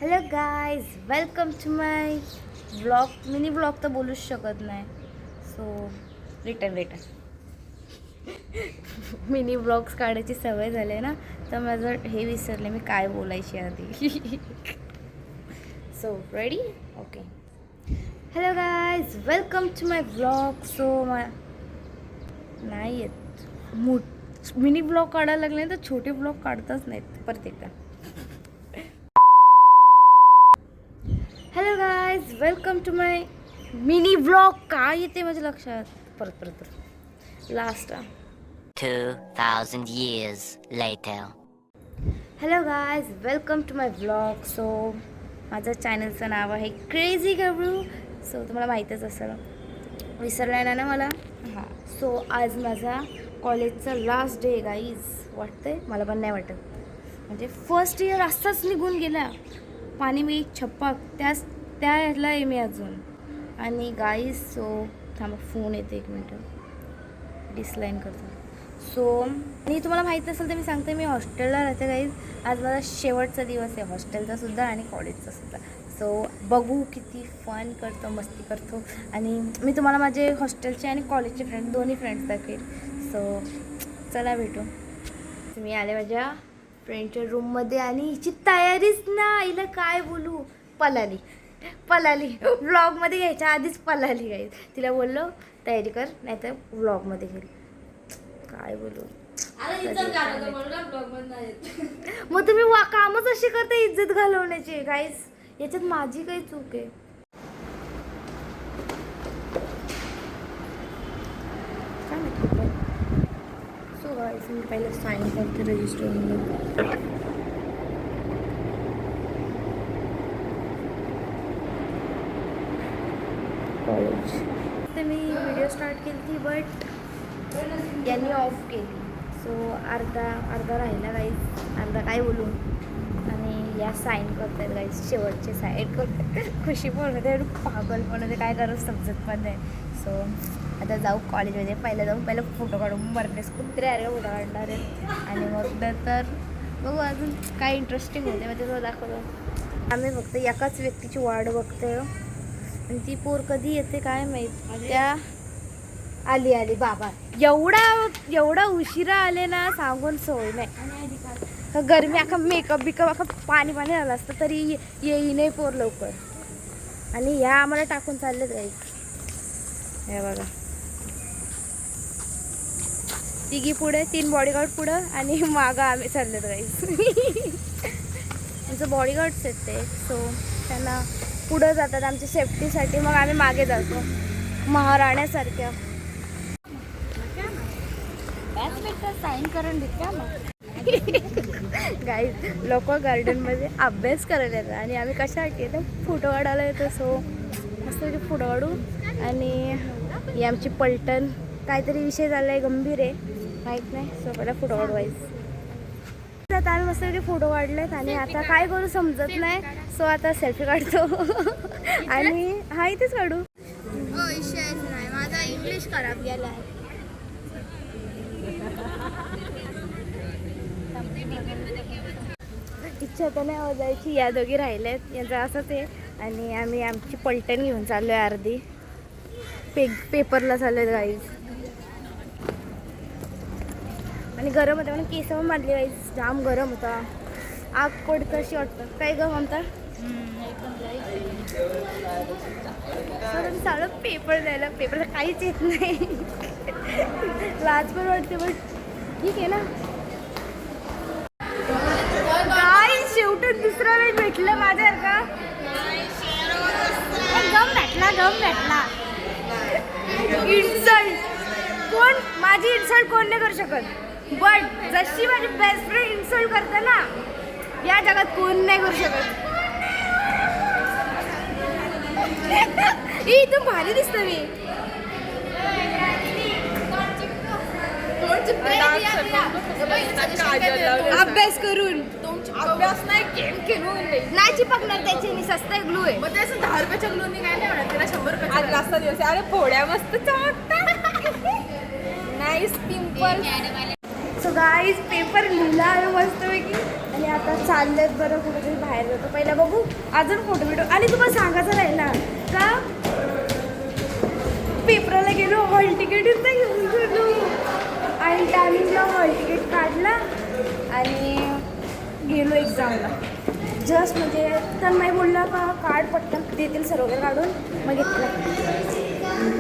Hello guys, welcome to my blog. Mini blog तर बोलूच शकत नाही, सो रिटर्न मिनी ब्लॉग्स काढायची सवय झाली आहे ना, तर माझं हे विसरले मी काय बोलायची आधी. So ready? Okay. Hello guys, welcome to my blog. So नाही येत मिनी ब्लॉग काढायला लागले तर छोटे ब्लॉग काढतच नाहीत परत एकदा. Hello guys, welcome to my mini vlog. काय येते माझ्या लक्षात? परत last. 2000 years later. Hello guys, welcome to my vlog. So माझं चॅनलचं नाव आहे क्रेझी गबरू. सो तुम्हाला माहीतच असेल, विसरला ना मला. हां, सो आज माझा कॉलेजचा लास्ट डे गाईज. वाटतंय मला पण नाही वाटत, म्हणजे फर्स्ट इयर असाच निघून गेला. पाणी मी छप्पक त्या ह्याला आहे मी अजून. आणि गाईज, सो थांबा, फोन येते, एक मिनटं डिसलाईन करतो. सो आणि तुम्हाला माहीत असेल तर मी सांगते, मी हॉस्टेलला राहते गाईज. आज माझा शेवटचा दिवस आहे हॉस्टेलचा सुद्धा आणि कॉलेजचा सुद्धा. सो बघू किती फन करतो, मस्ती करतो. आणि मी तुम्हाला माझे हॉस्टेलचे आणि कॉलेजचे फ्रेंड, दोन्ही फ्रेंड्स दाखवेल. सो चला भेटू. मी आले माझ्या फ्रेंडच्या रूममध्ये आणि हिची तयारीच ना, हिला काय बोलू, पलाली व्लॉगमध्ये घ्यायच्या आधीच पलाली गाईज. तिला बोललो तयारी कर, नाही तर व्लॉगमध्ये घेईल. काय बोलू, मग तुम्ही कामच अशी करते इज्जत घालवण्याची गाईज. याच्यात माझी काही चूक आहे? काय माहिती. सो गाईज, मी पहिलं साईन करते रजिस्टरमध्ये. कॉलेज तर मी व्हिडिओ स्टार्ट केली ती, बट यांनी ऑफ केली. सो अर्धा राहिला गाईज, अर्धा काय बोलू. आणि या साईन करतात गाईज, शेवटचे साईन करतात. खुशी पण होते, पागल पण होते, काय करू समजत पण नाही. सो आता जाऊ कॉलेजमध्ये. पहिलं फोटो काढून बरनेस कुत्रे अरे फोटो काढणार आहेत. आणि मग नंतर बघू अजून काय इंटरेस्टिंग होते, मग ते दाखवतो. आम्ही फक्त एकाच व्यक्तीची वाट बघतोय आणि ती पोर कधी येते काय माहीत. त्या आली बाबा, एवढा उशिरा आले ना, सांगून सोय नाही. गरमी अख्खा मेकअप अख्खा पाणी झालं असतं तरी येई नाही पोर लवकर. आणि ह्या आम्हाला टाकून चाललेत गाईज. हे बघा, तिघी पुढे, 3 बॉडीगार्ड पुढं आणि मागं आम्ही चाललेत गाईज. आमचं बॉडीगार्ड्स आहेत ते. सो त्यांना पुढं जातात आमच्या सेफ्टीसाठी, मग आम्ही मागे जातो महाराण्यासारख्या. साईन करून देत का मग गाईज. लोक गार्डनमध्ये अभ्यास करायला येतात आणि आम्ही कशासाठी येतो, फोटो काढायला येतो. सो मस्त फोटो काढू. आणि ही आमची पलटण, काहीतरी विषय झाला आहे, गंभीर आहे, माहीत नाही. सो पहिला फोटो काढवायचं. आता आम्ही मस्त फोटो काढलेत आणि आता काय करू समजत नाही. सो आता सेल्फी काढतो. आणि हा इथेच काढू. नाही, माझा इंग्लिश खराब गेला आहे. इच्छा तर नाही वाजायची, या दोघी राहिल्यात, यांचं असंच आहे. आणि आम्ही आमची पलटण घेऊन चाललो आहे अर्धी. पेपरला चाललो आहे गाईज. आणि गरम होतं म्हणून केस पण मारली गाईज, जाम गरम होता. आग पडतं अशी वाटतं. काय ग म्हणता? चालू पेपर द्यायला, पेपरला काहीच येत नाही. लाज पण वाटते, बट ठीक आहे ना. काय शेवटी दुसरा वेळ भेटलं माझ्या का? गम भेटला. इन्सल्ट कोण, माझी इन्सल्ट कोण नाही करू शकत. बट जशी माझी बेस्ट फ्रेंड इन्सल्ट करते ना, या जगात कोण नाही करू शकत. इथून भारी दिसतं मी. अभ्यास करून, अभ्यास नाही, गेम खेळून नाही चिपकणार त्याचे, मी सस्ता ग्लू आहे. मग त्याचं 10 रुपयाच्या ग्लूनी काय नाही म्हणत, त्याला 100 रुपये. आज जास्त दिवस. अरे पोळ्या मस्त चमकतात. Nice pimple. So guys, paper लिहिला आहे मस्तपैकी. आणि आता चाललेत बरं कुठेतरी बाहेर जातो. पहिला बघू अजून फोटो बिटो. आणि तुम्हाला सांगायचं राहिला का पेपराला गेलो हॉल तिकीटच नाही घेऊन गेलो आणि टायमिंगला हॉल तिकीट काढला आणि गेलो एक्झामला. जस्ट म्हणजे तन्मय बोलला का कार्ड पटकन देतील सर्व काढून, मग घेतलं.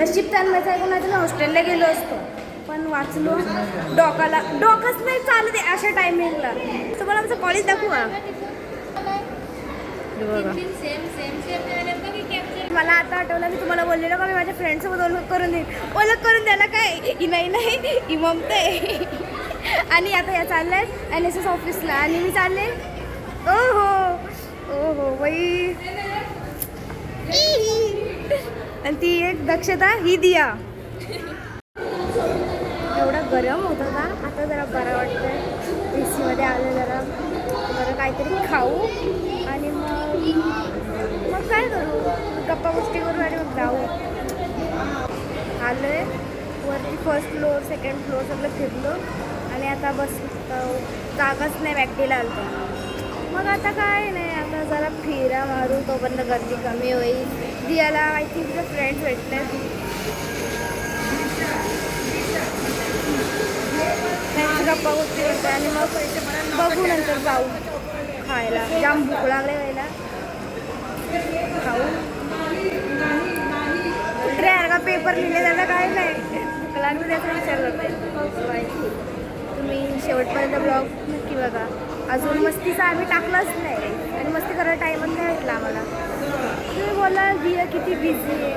नशीब तन्मयचं ऐकून नाही तर हॉस्टेलला गेलो असतो, पण वाचलो. डोकाच नाही चालत आहे अशा टायमिंगला. तुम्हाला आमचं कॉलेज दाखवू का? मला आता आठवलं मी तुम्हाला बोललेलं का मी माझ्या फ्रेंडसोबत ओळख करून द्यायला काय नाही इममते. आणि आता या चाललंय NSS ऑफिसला आणि मी चालले. ओ हो बाई. आणि ती एक दक्षता ही दिया. एवढा गरम होता का आता जरा बरं वाटतंय. AC मध्ये आलं जरा बरं काहीतरी खाऊ आणि मग काय करू, गप्पा गोष्टी करू आणि मग जाऊ. आलोय वरती फर्स्ट फ्लोअर सेकंड फ्लोअर सगळं फिरलो आणि आता बस जागाच नाही बॅकडेला आलतो. मग आता काय नाही, आता जरा फिरा मारू तोपर्यंत गर्दी कमी होईल. दियाला आय थिंक तिचे फ्रेंड्स भेटले, त्यांची गप्पा गोष्टी करते आणि मग बघू नंतर जाऊ खायला. जाम भूक लागले व्हायला खाऊ. ट्रेन का पेपर लिहिले त्याला काय नाही भूक लागली त्याचा विचार करते. तुम्ही शेवटपर्यंत ब्लॉग नक्की बघा. अजून मस्तीचा आम्ही टाकलंच नाही आणि मस्ती करायला टाईमच नाही भेटला आम्हाला. तुम्ही बोला दिया किती बिझी आहे.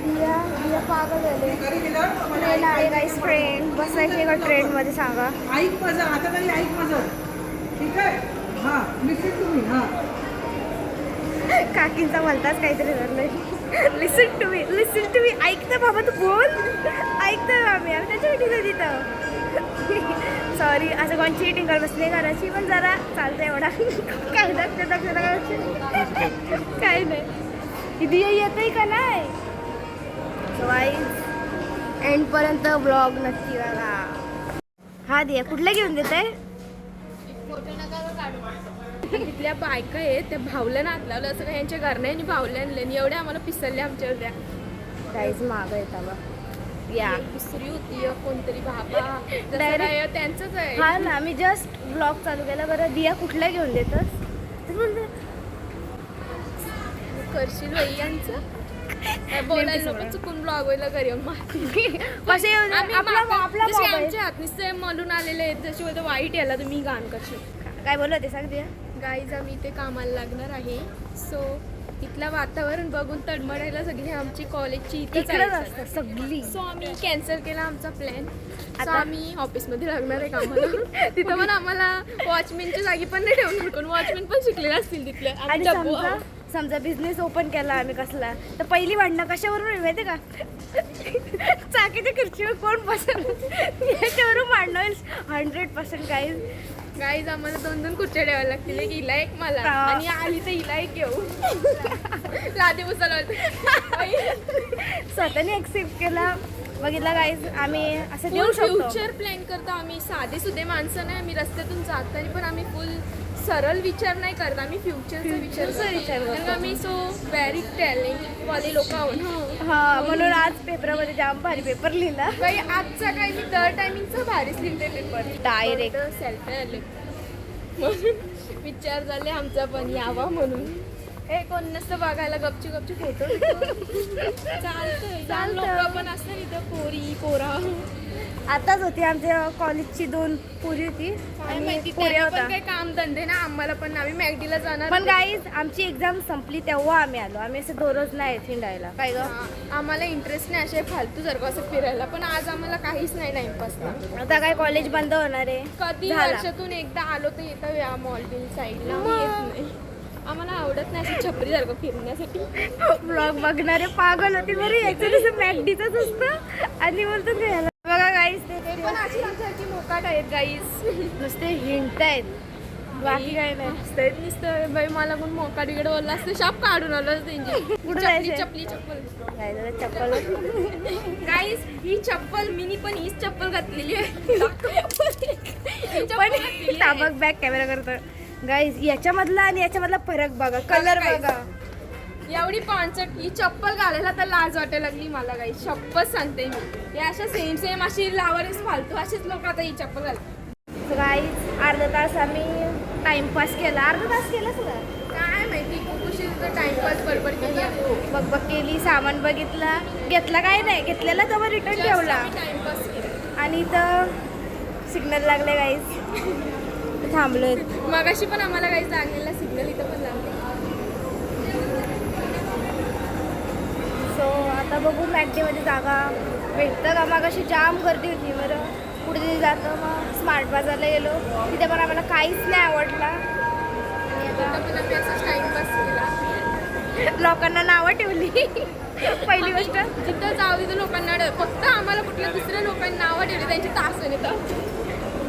दिया पागल झाले. ट्रेन आहे गाईस, ट्रेन बसायची का ट्रेनमध्ये सांगा. ऐक माझं आता तरी ऐक माझं, ठीक आहे? हां लिसन तुम्ही. हां काकींचा म्हणताच काहीतरी झालंय. लिसन टू मी ऐक ना बाबा, तू बोल. ऐकतोय आम्ही त्याच्यासाठी तिथं. सॉरी असं कोण चिटिंग करत बसले घराची, पण जरा चालतं एवढा काय काय नाही. दिया येतंय का नाही वाईज एंडपर्यंत ब्लॉग नक्की बघा. हा दिया कुठल्या घेऊन देत आहे? तिथल्या बायका आहेत त्या भावल्या नातलावलं असं काही यांच्या घरने आणि भावल्या आणले आणि एवढ्या आम्हाला पिसरल्या आमच्या त्या काहीच मागं येता बा. या दुसरी होती कोणतरी बाबा Direct- त्यांचंच आहे. हा ना, मी जस्ट ब्लॉग चालू केला. बरं दिया कुठल्या घेऊन देतस? तर म्हणते करशील बाई यांचं बोलायला नको, चुकून ब्लॉग व्हायला घरी कसे आपला आमच्या हात नुसते मलून आलेले आहेत जशी होते वाईट याला तुम्ही गाण करशील. काय बोलत ते सांग दिया. गाईज आम्ही इथे कामाला लागणार आहे. सो इथलं वातावरण बघून तडमडायला सगळी आमची कॉलेजची इकडेच असतात सगळी. सो आम्ही कॅन्सल केला आमचा प्लॅन. आता आता- आम्ही ऑफिसमध्ये लागणार आहे कामाला. तिथं पण आम्हाला वॉचमॅनच्या जागी पण नाही ठेवणार, कोण वॉचमॅन पण शिकलेले असतील तिथले. आणि समजा बिझनेस ओपन केला आम्ही कसला, तर पहिली भांडणं कशावरून माहिती का? चाकीच्या खुर्चीवर कोण बसेल याच्यावरून भांडणं होईल 100%. गाईज आम्हाला 2-2 खुर्च्या ठेवायला लागतील, एक हिला एक मला हा. आणि आली तर हिला एक घेऊ. लादी उचलला स्वतःने ऍक्सेप्ट केला. बघितला गाईज आम्ही असं देऊ शकतो. फ्युचर प्लॅन करतो आम्ही. साधे सुधे माणसं नाही आम्ही, रस्त्यातून जाताना पण आम्ही फुल सरळ विचार नाही करत, आम्ही फ्युचरचा विचार करतो. कारण आम्ही सो व्हेरी टॅलेंट वाले लोक आहोत. हा म्हणून आज पेपरामध्ये जाम भारी पेपर लिहिला. बाई आजचा काय मी दर टायमिंगचा भारीच लिहिते पेपर Direct. सेल्फ आले म्हणून विचार झाले आमचा पण यावा म्हणून. हे कोण नसतं बघायला, गपची फोटो चालतं. लोक पण असतात इथं पोरी पोरा. आताच होती आमच्या कॉलेजची 2 पोरी होती काय आणि माहिती पोऱ्या त्यांनी पण होता. काही काम धंदे ना आम्हाला पण. आम्ही मॅगडीला जाणार पण गाईज आमची एक्झाम संपली तेव्हा आम्ही आलो. आम्ही असं दररोज नाही हिंडायला. काय ग हा, आम्हाला इंटरेस्ट नाही असे फालतू जर असं फिरायला, पण आज आम्हाला काहीच नाही टाइमपासला. आता काय कॉलेज बंद होणार आहे. कधी झाला. वर्षातून एकदा आलो तर येतं या मॉल बिल साईडला येत नाही. आम्हाला आवडत नाही अशी छपरी सारखं फिरण्यासाठी. ब्लॉग बघणारे पागल होते बरं. याचं जसं मॅगडीचंच असतं आणि बोलतो घ्यायला. बघा गाईज ते पण अशी आमच्यासारखी मोकाट आहेत गाईस. नुसते हिंडतायत, बाकी काय नाही. नुसतं बाई मला पण मोकाट इकडे बोलला असतं शाप काढून आलं त्यांची. कुठं जायचंय? चप्पल काय झालं चप्पल. गाईस ही चप्पल मिनी पण हीच चप्पल घातलेली आहे. पण बॅक कॅमेरा करतो. गाईज याच्यामधला आणि याच्यामधला फरक बघा, कलर guys. बघा. एवढी पांचट ही चप्पल घालायला तर लाज वाटायला लागली मला काही शप्पच सांगते मी. हे अशा सेम सेम अशी लावरच फालतू अशीच लोक आता ही चप्पल घालतात. गाईज अर्धा तास आम्ही टाइमपास केला, अर्धा तास केला सुद्धा. काय माहिती खूप उशीर तर टाइमपास बरोबर केली आहे. बघ केली, सामान बघितला, घेतला काय नाही, घेतलेला तेव्हा रिटर्न ठेवला. टाइमपास केला. आणि इथं सिग्नल लागले गाईज, थांबलोय. मगाशी पण आम्हाला काही लागलेला सिग्नल इथं पण लागले. सो आता बघू मॅकडीमध्ये जागा भेटतं का. मगाशी जाम गर्दी होती. बरं पुढे तिथे जातं, मग स्मार्ट बाजारला गेलो, तिथे पण आम्हाला काहीच नाही आवडला. आणि इथं पण आम्ही असंच टाइमपास केला. आता लोकांना नावं ठेवली. पहिली गोष्ट जिथं जाऊ तिथं लोकांना फक्त आम्हाला कुठल्या दुसऱ्या लोकांनी नावं ठेवली त्यांची तास येतं.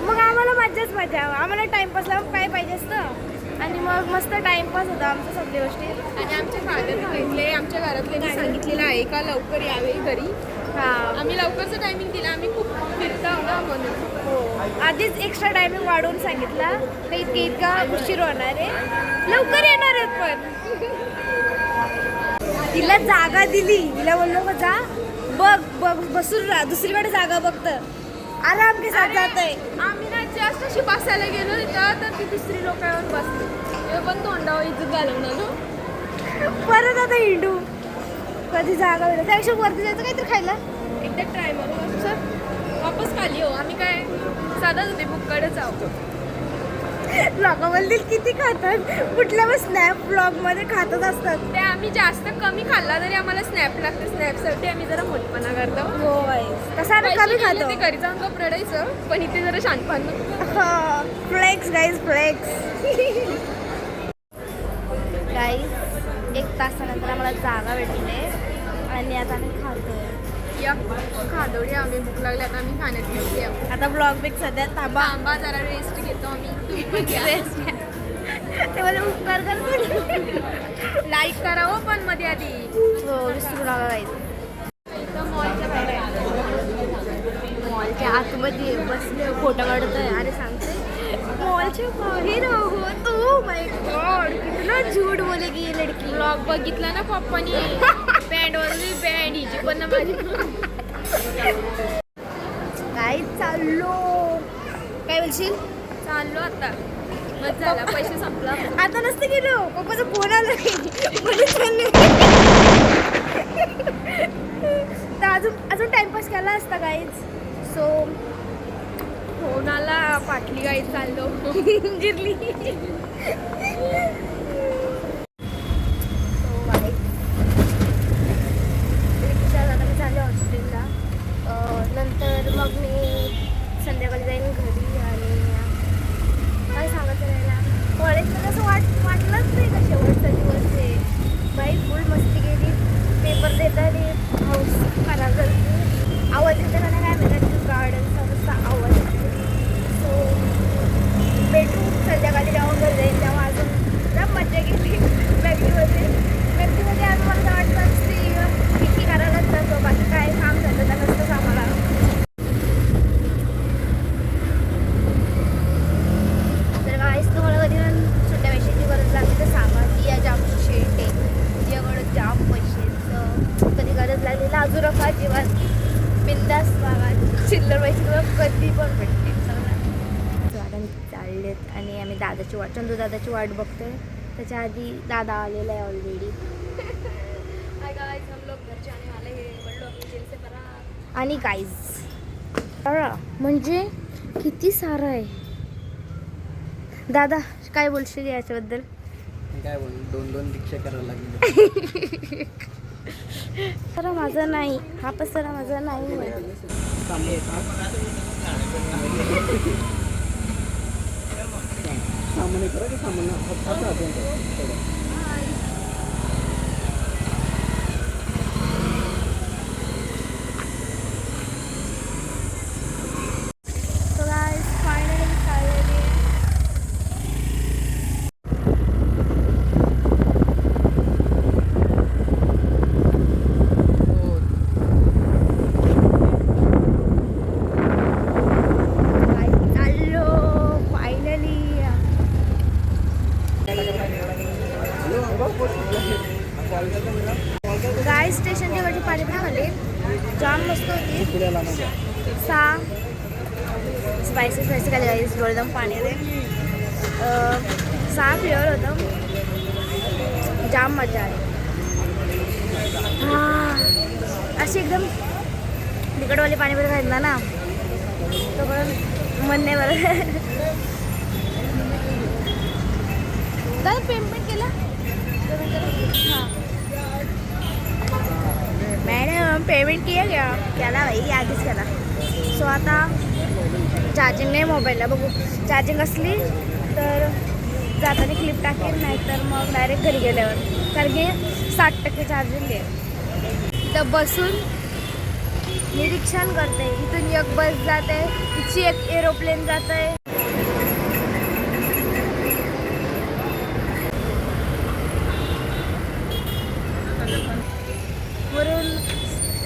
मग आम्हाला मजाच मजा, आम्हाला टाइमपासला काय पाहिजे असतं. आणि मग मस्त टाइमपास होता आमच्या सगळ्या गोष्टी. आणि आमच्या फादर सांगितले, आमच्या घरातल्यांनी सांगितलेलं आहे का लवकर यावे घरी. हां आम्ही लवकरचं टायमिंग दिलं, आम्ही खूप फिरता ना म्हणून. हो, आधीच एक्स्ट्रा टायमिंग वाढवून सांगितला तर इतका उशीर होणार आहे, लवकर येणार आहेत. पण तिला जागा दिली, तिला बोललो मग जा बघ बघ बसून राहा, दुसरीकडे जागा बघतं, आराम के साथ जात आहे. आम्ही ना जस्ट अशी बसायला गेलो तिथं तर ती दुसरी लोकांवर बसली. ते पण तोंडावर इज्जत घालवून आलो. परत आता हिंडू, कधी जागा भेटत त्यापेक्षा वरती जायचं काहीतरी खायला. एकदा ट्राय मारू सर, वापस खाली हो. आम्ही काय साधाच होते बुककडे जाऊ. लोक बोलतील किती खातात, कुठल्या पण स्नॅप ब्लॉगमध्ये खातच असतात. ते आम्ही जास्त कमी खाल्ला तरी आम्हाला स्नॅप लागते. स्नॅपसाठी आम्ही जरा मोठपणा करतो. हो तसं आम्ही कमी पैसे खातो. गेले ते घरी जाऊन गप रडायचं, पण इथे जरा शांतपणा. Flex guys flex. गाईज 1 तासानंतर आम्हाला जागा भेटते आणि आता आम्ही खातोय. या खादोडी आम्ही भूक लागली आता आम्ही खाण्यात घेऊया. आता ब्लॉग बिग सध्या थांबा. आंबा जरा रेस्ट घेतो आम्ही. ते मला उपकार करतील. लाईक करा हो पण मध्ये आधी. हो विसरू नका गाईज. इथं मॉलच्या बाहेर आहे. मॉलच्या आतमध्ये बसले फोटो काढतोय. अरे सांगते मॉलच्या बाहेर आहोत. ओ माय गॉड कितना झूठ बोलेगी ये लड़की. ब्लॉग बघितला ना पप्पानी. बँड वाजली बँड हिची पण ना माझी. काय चाललो, काय बोलशील. चाललो आता मग झाला पैसे संपला. आता नसतं गेलो, पप्पाचा फोन आला म्हणून चालले. तर अजून टाइमपास केला असता गाईज. सो फोन आला पाटली गाई चाललो. जिरली. आता मी चालले हॉस्टेलला. नंतर मग मी संध्याकाळी जाईन घरी. आणि काय सांगायचं राहिला, कॉलेजमध्ये असं वाटलंच नाही का शेवटचा दिवस आहे. बाई फुल मस्ती केली. पेपर देताना हाऊस खराब झाली. आवाज येते का नाही काय माहिती, गार्डनचा कसा आवाज येतो. सो भेटू संध्याकाळी जेव्हा घरी जाईल तेव्हा. अजून जरा मजा केली मॅगडीमध्ये. मॅगडीमध्ये आज मला वाटतं किती करायलाच जातो, बाकी काय काम झालं तर नसतंच आम्हाला. तर काहीच तुम्हाला कधी सुट्ट्या पैशाची गरज लागली तर सांगा. ती या जामची शेट आहे, तिच्याकडं जाम पैशाचं कधी गरज लागली लाजू नका अजिबात. बिंदास मागा, चिल्लर पैसे तुला कधी पण भेटतील सगळं. तर आता मी चाललेत आणि आम्ही दादाची वाट, चंदू दादाची वाट बघतोय. त्याच्या आधी दादा आलेला आहे ऑलरेडी. आणि गाईज म्हणजे किती सारं आहे. दादा काय बोलशील याच्याबद्दल. काय बोल, 2 रिक्षा करायला लागली. सर माझं नाही, हा पसरा माझा नाही. सामान्य करा की सामान्य गाय स्टेशनची वरची पाणीपुरी खाल्ली, जाम मस्त होती. 6 स्पायसी खाल्ली गाईस, एकदम पाणी रे. 6 फ्लेवर होतं, जाम मजा आली. हां, अशी एकदम तिखटवाली पाणीपुरी खायला ना तो पण मन नाही बरं. दादा पेमेंट केलं? हां मॅडम पेमेंट किया क्या केला भाई, आधीच केला. सो आता चार्जिंग नाही मोबाईलला, बघू चार्जिंग असली तर जाताना क्लिप टाकेल, नाहीतर मग डायरेक्ट घरी गेल्यावर, कारण की 60% चार्जिंग आहे. तर बसून निरीक्षण करते, इथून एक बस जाते, तिची एक एरोप्लेन जात आहे. वरून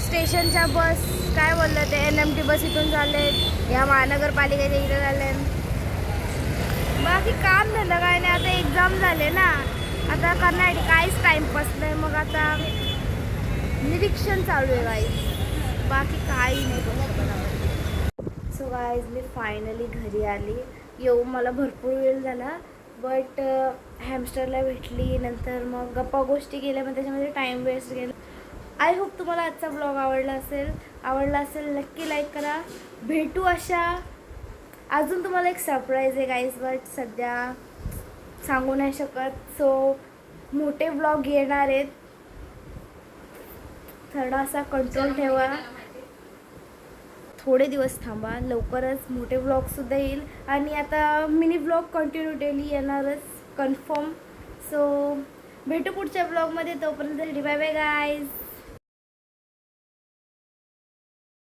स्टेशनच्या बस काय बोललं ते NMT बस इथून झाले, या महानगरपालिकेच्या इथं झाले. बाकी काम झालं काय नाही, आता एक्झाम झाले ना, आता करण्यासाठी काहीच टाईमपास नाही. मग आता निरीक्षण चालू आहे गाईज, बाकी काही नाही. सो गाईज मी फायनली घरी आली. येऊ मला भरपूर वेळ झाला, बट हॅमस्टरला भेटली, नंतर मग गप्पा गोष्टी केल्या, मग त्याच्यामध्ये टाईम वेस्ट गेला. आय होप तुम्हाला आजचा ब्लॉग आवडला असेल नक्की लाईक करा. भेटू अशा अजून तुम्हाला एक सरप्राईज आहे गाईज, बट सध्या सांगू नाही शकत. सो मोठे ब्लॉग येणार आहेत, थोडासा कंट्रोल ठेवा, थोडे दिवस थांबा, लवकरच मोठे ब्लॉगसुद्धा येईल. आणि आता मिनी ब्लॉग कंटिन्यू डेली येणारच कन्फर्म. सो भेटू पुढच्या ब्लॉगमध्ये, तोपर्यंत बाय बाय गाईज.